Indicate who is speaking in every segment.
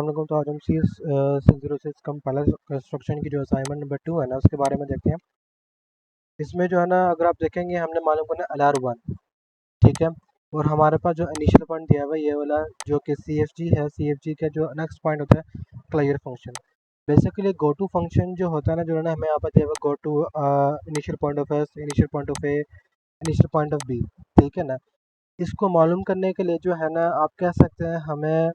Speaker 1: अस्सलाम वालेकुम। तो आज हम सी 606 कंपाइलर कंस्ट्रक्शन की जो असाइनमेंट नंबर 2 है ना, उसके बारे में देखते हैं। इसमें जो है ना, अगर आप देखेंगे हमने मालूम करना LR1, ठीक है। और हमारे पास जो इनिशियल पॉइंट दिया हुआ है ये वाला, जो कि CFG है। CFG का जो नेक्स्ट पॉइंट होता है clear function. Basically go to function जो होता है ना, जो है ना हमें यहाँ पर दिया हुआ go to initial point of S, initial point of A, initial point of B, ठीक है ना। इसको मालूम करने के लिए जो है ना, आप कह सकते हैं हमें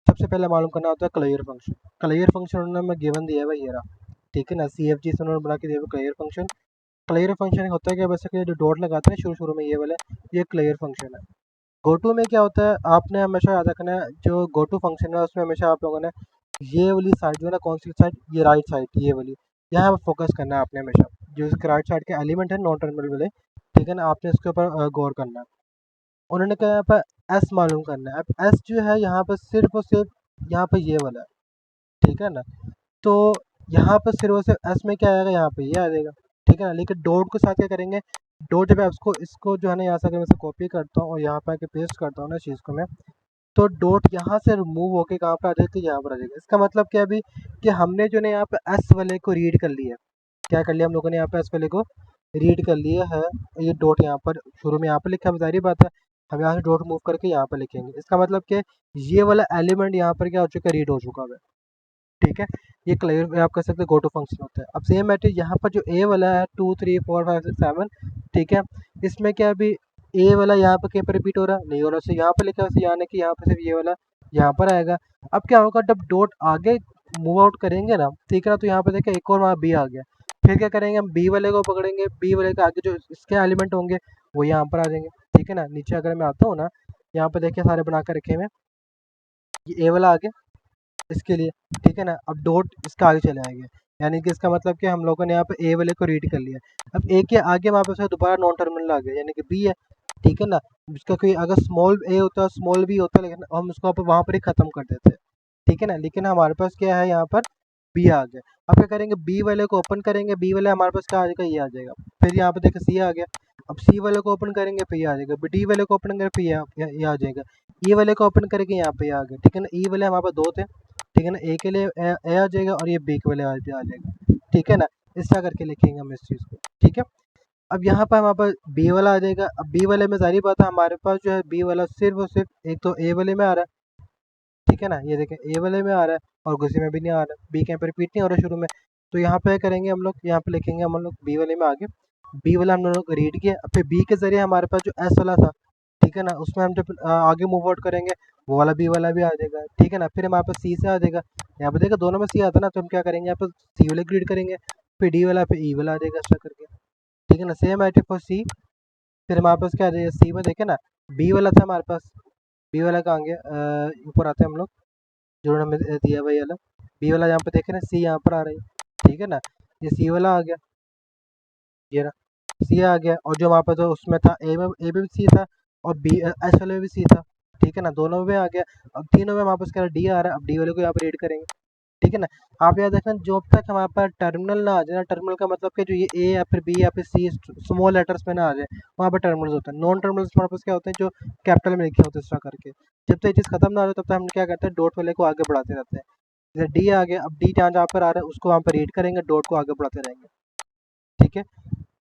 Speaker 1: सबसे पहले मालूम करना होता है क्लियर फंक्शन। क्लियर फंक्शन उन्होंने हमें गिवन दिया है भाई, ये रहा, ठीक है ना। CFG से उन्होंने बना के दिया हुआ क्लियर फंक्शन। क्लियर फंक्शन होता है क्या, बेसिकली जो डॉट लगाते हैं शुरू शुरू में ये वाले, ये क्लियर फंक्शन है। गोटू में क्या होता है, आपने हमेशा याद रखना है, जो गोटू फंक्शन है उसमें हमेशा आप लोगों ने ये वाली साइड जो है ना, कौन सी साइड, ये राइट साइड, ये वाली, यहाँ पर फोकस करना है आपने हमेशा। जो इसके राइट साइड के एलिमेंट है नॉन टर्मिनल वाले, ठीक है ना, आपने इसके ऊपर गौर करना है। उन्होंने कहा यहाँ पर एस मालूम करना है। अब एस जो है यहाँ पर सिर्फ और सिर्फ यहाँ पर ये वाला है, ठीक है ना। तो यहाँ पर सिर्फ और सिर्फ एस में क्या आएगा, यहाँ पे ये आ जाएगा, ठीक है ना। लेकिन डॉट के साथ क्या करेंगे, डॉट जब इसको इसको जो है ना, यहाँ से अगर मैं कॉपी करता हूँ और यहाँ पर आके पेस्ट करता हूँ ना चीज़ को मैं, तो डॉट यहाँ से रिमूव होके कहाँ पर आ जाएगा, यहाँ पर आ जाएगा। इसका मतलब क्या अभी, कि हमने जो है यहाँ पे एस वाले को रीड कर लिया। क्या कर लिया हम लोगों ने, यहाँ पे एस वाले को रीड कर लिया है। ये डॉट यहाँ पर शुरू में यहाँ पर लिखा है, जाहिर बात है हम यहाँ से डॉट मूव करके यहाँ पर लिखेंगे। इसका मतलब कि ये वाला एलिमेंट यहाँ पर क्या हो चुका है, रीड हो चुका है, ठीक है। ये क्लियर आप कह सकते हैं गो टू फंक्शन होता है। अब सेम मैटर यहाँ पर जो ए वाला है 2 3 4 5 6 7, ठीक है। इसमें क्या अभी ए वाला यहाँ पर कहीं पर रिपीट हो रहा नहीं हो रहा, तो यहाँ पर लिखा है यानी कि यहाँ पर सिर्फ ये वाला यहाँ पर आएगा। अब क्या होगा, जब डॉट आगे मूव आउट करेंगे ना, ठीक है ना, तो यहाँ पर देखिए एक और वहाँ बी आ गया। फिर क्या करेंगे, हम बी वाले को पकड़ेंगे, बी वाले के आगे जो इसके एलिमेंट होंगे वो यहाँ पर आ जाएंगे, ठीक है ना। नीचे अगर मैं आता हूँ ना, यहाँ पर देखिए सारे बना कर रखे हुए, ये ए वाला आ गया इसके लिए, ठीक है ना। अब डॉट इसका आगे चले आएंगे, यानी कि इसका मतलब कि हम लोगों ने यहाँ पे ए वाले को रीड कर लिया। अब ए के आगे वहाँ पे दोबारा नॉन टर्मिनल आ गया, यानी कि बी है, ठीक है ना। इसका कोई अगर स्मॉल ए होता, स्मॉल बी होता, लेकिन हम उसको वहाँ पर ही खत्म कर देते, ठीक है ना। लेकिन हमारे पास क्या है, यहाँ पर बी आ गया। अब क्या करेंगे, बी वाले को ओपन करेंगे, बी वाले हमारे पास क्या आ जाएगा, ये आ जाएगा। फिर यहाँ पे देखिए सी आ गया। अब सी वाले को ओपन करेंगे फिर ये आ जाएगा, डी वाले को ओपन करेंगे फिर ये आ जाएगा। ई वाले को ओपन करेंगे यहाँ पे ये आ गया, ठीक है ना। ई वाले हमारे पास दो थे, ठीक है ना। ए के लिए ए आ जाएगा और ये बी के वाले आ जाएगा, ठीक है ना। इस तरह करके लिखेंगे हम इस चीज़ को, ठीक है। अब यहाँ पर हमारे पास बी वाला आ जाएगा। अब बी वाले में जारी बात है, हमारे पास जो है बी वाला सिर्फ और सिर्फ एक तो ए वाले में आ रहा है, ठीक है ना। ये देखें ए वाले में आ रहा है और किसी में भी नहीं आ रहा, बी के यहाँ पे रिपीट नहीं हो रहा शुरू में। तो यहाँ पे करेंगे हम लोग, यहाँ पे लिखेंगे हम लोग बी वाले में आगे, बी वाला हम लोग रीड किया। अब फिर बी के जरिए हमारे पास जो एस वाला था, ठीक है ना, उसमें हम जब आगे मूव आउट करेंगे वो वाला बी वाला भी आ जाएगा, ठीक है ना। फिर हमारे पास सी से आ जाएगा, यहाँ पे देखा दोनों में सी आता है ना, तो हम क्या करेंगे, यहाँ पर सी वाले को रीड करेंगे, फिर डी वाला फिर ई वाला आ जाएगा, ऐसा करके, ठीक है ना। सेम आई फॉर सी, फिर हमारे पास क्या आ जाएगा, सी में देखे ना बी वाला था हमारे पास, बी वाला कहाँ गया, ऊपर आते हैं हम लोग, जो हमें दिया भाई वाला बी वाला, यहाँ पे देखे ना सी यहाँ पर आ रही है, ठीक है ना। ये सी वाला आ गया, ये रहा सी आ गया। और जो वहाँ पर जो उसमें था ए में, ए में भी सी था और बी एस वाले में भी सी था, ठीक है ना, दोनों में आ गया। अब तीनों में हमारे पास क्या डी आ रहा है, अब डी वाले को यहाँ पर रीड करेंगे, ठीक है ना। आप याद रखना, जब तक हमारे पास टर्मिनल ना आ जाए ना, टर्मिनल का मतलब कि जो ये ए या फिर बी या फिर सी स्मॉल लेटर्स में ना आ जाए, वहाँ पर टर्मिनल्स होते हैं। नॉन टर्मिनल्स हमारे पास क्या होते हैं, जो कैपिटल में लिखे होते हैं, इस तरह करके। जब तक ये चीज़ खत्म ना हो जाए तब तक हम क्या करते हैं, डॉट वाले को आगे बढ़ाते रहते हैं। जैसे डी आ गया, अब डी जहाँ जहाँ पर आ रहा है उसको वहाँ पर रीड करेंगे, डॉट को आगे बढ़ाते रहेंगे, ठीक है।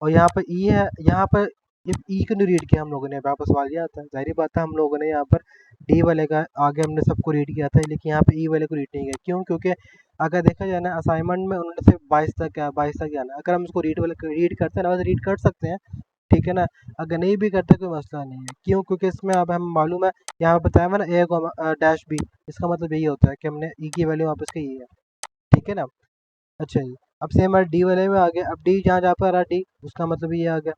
Speaker 1: और यहाँ पर ई है, यहाँ पर जब ई को नहीं रीड किया हम लोगों ने, वापस सवाल ये आता है, जाहिर बात है हम लोगों ने यहाँ पर डी वाले का आगे हमने सबको रीड किया था, लेकिन यहाँ पे ई वाले को रीड नहीं किया। क्यों? क्योंकि अगर देखा जाए ना, असाइनमेंट में उन्होंने सिर्फ 22 तक क्या 22 तक जाना, अगर हम उसको रीड वाले रीड करते हैं ना, वैसे रीड कर सकते हैं, ठीक है ना। अगर नहीं भी करते कोई मसला नहीं है। क्यों? क्योंकि इसमें अब हम मालूम है, यहाँ पर बताया हुआ ना ए डैश बी, इसका मतलब यही होता है कि हमने ई की वैल्यू वापस की है, ठीक है ना। अच्छा जी, अब सेम हमारे डी वाले में आ गया। अब डी जहाँ जहाँ पर आ रहा डी, उसका मतलब ये आ गया,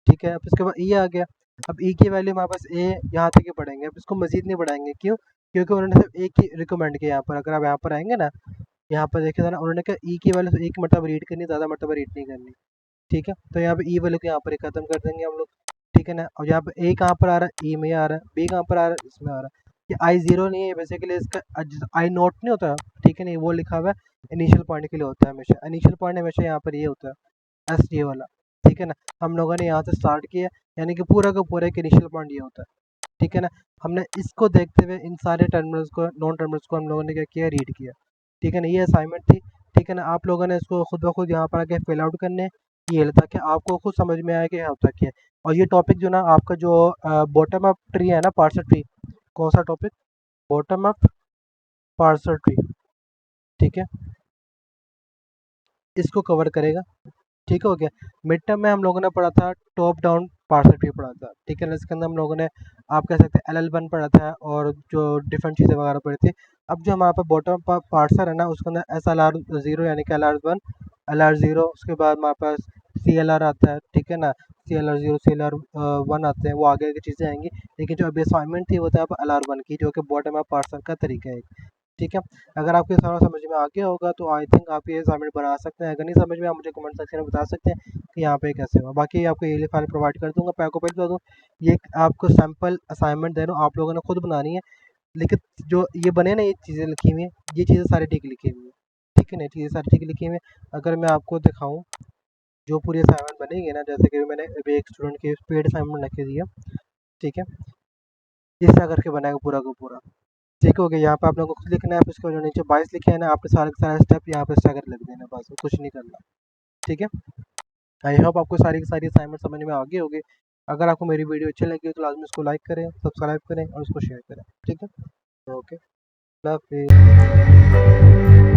Speaker 1: ठीक है। अब इसके बाद ई आ गया। अब ई की वैल्यू हमारे पास ए यहाँ तक ही पढ़ेंगे, अब इसको मजीद नहीं बढ़ाएंगे। क्यों? क्योंकि उन्होंने सिर्फ एक ही रिकमेंड किया यहाँ पर। अगर आप यहाँ पर आएंगे ना, यहाँ पर देखिए ना, उन्होंने कहा ई की वैल्यू से एक मरतबा रीड करनी, ज़्यादा मरतबा रीड नहीं करनी, ठीक है। तो यहाँ पे ई वैल्यू को यहाँ पर ही खत्म कर देंगे हम लोग, ठीक है ना। और यहाँ पे ए कहाँ पर आ रहा है, ई में आ रहा है, बी कहाँ पर आ रहा है, इसमें आ रहा है। ये आई जीरो नहीं है बेसिकली, इसका आई नोट नहीं होता, ठीक है, नहीं वो लिखा हुआ है इनिशियल पॉइंट के लिए होता है हमेशा। इनिशियल पॉइंट हमेशा यहाँ पर ये होता है, एस ये वाला, ठीक है ना। हम लोगों ने यहाँ से स्टार्ट किया, यानी कि पूरा का पूरा एक इनिशियल पॉइंट ये होता है, ठीक है ना। हमने इसको देखते हुए इन सारे टर्मिनल्स को, नॉन टर्मिनल्स को हम लोगों ने क्या किया, रीड किया। ठीक है ना, ये असाइनमेंट थी। ठीक है ना, आप लोगों ने इसको खुद ब खुद यहाँ पर आके फिल आउट करने, ये ताकि आपको खुद समझ में आए कि होता क्या है। और ये टॉपिक जो ना आपका जो बॉटम अप ट्री है ना, पार्सर ट्री, कौन सा topic, bottom up parser tree, ठीक है, इसको कवर करेगा। ठीक हो गया। मिड टर्म में हम लोगों ने पढ़ा था टॉप डाउन पार्सर ट्री पढ़ा था। ठीक है ना, इसके अंदर हम लोगों ने, आप कह सकते हैं LL1 पढ़ा था और जो डिफरेंट चीज़ें वगैरह पढ़ी थी। अब जो हमारे पास बॉटम पार्सर है ना, उसके अंदर SLR0 यानी कि LR1, LR0, उसके बाद हमारे पास CLR आता है। ठीक है ना, CLR0, CLR1 आते हैं, वो आगे की चीज़ें आएंगी। लेकिन जो अभी असाइनमेंट थी वो था LR1 की, जो कि बॉटम अप पार्सर का तरीका है। ठीक है, अगर आपको ये सारा समझ में आ गया होगा तो आई थिंक आप ये असाइनमेंट बना सकते हैं। अगर नहीं समझ में, आप मुझे कमेंट सेक्शन में बता सकते हैं कि यहाँ पे कैसे हुआ। बाकी आपको ये फाइल प्रोवाइड कर दूंगा, मैं आपको पहले बता दूँ, ये आपको सैम्पल असाइनमेंट दे रहा हूँ, आप लोगों ने खुद बनानी है। लेकिन जो ये बने ना, ये चीज़ें लिखी हुई हैं, ये चीज़ें सारी ठीक लिखी हुई हैं। ठीक है ना, चीज़ें सारी ठीक लिखी हुई हैं। अगर मैं आपको दिखाऊँ जो पूरी असाइनमेंट बनेगी ना, जैसे कि मैंने अभी एक स्टूडेंट की पेड असाइनमेंट लिख के दिया। ठीक है, इस तरह करके बनाएगा पूरा का पूरा। ठीक हो गया। यहाँ पे आप लोगों को खुद लिखना है, फिर उसके जो नीचे 22 लिखे हैं ना, आपके सारे के सारे स्टेप यहाँ पे स्ट्रगल लिख देना, बस कुछ नहीं करना। ठीक है, आई होप आपको सारी की सारी असाइनमेंट समझ में आ गई होगी। अगर आपको मेरी वीडियो अच्छी लगी हो तो लाजमी उसको लाइक करें, सब्सक्राइब करें और उसको शेयर करें। ठीक है, ओके, लव यू।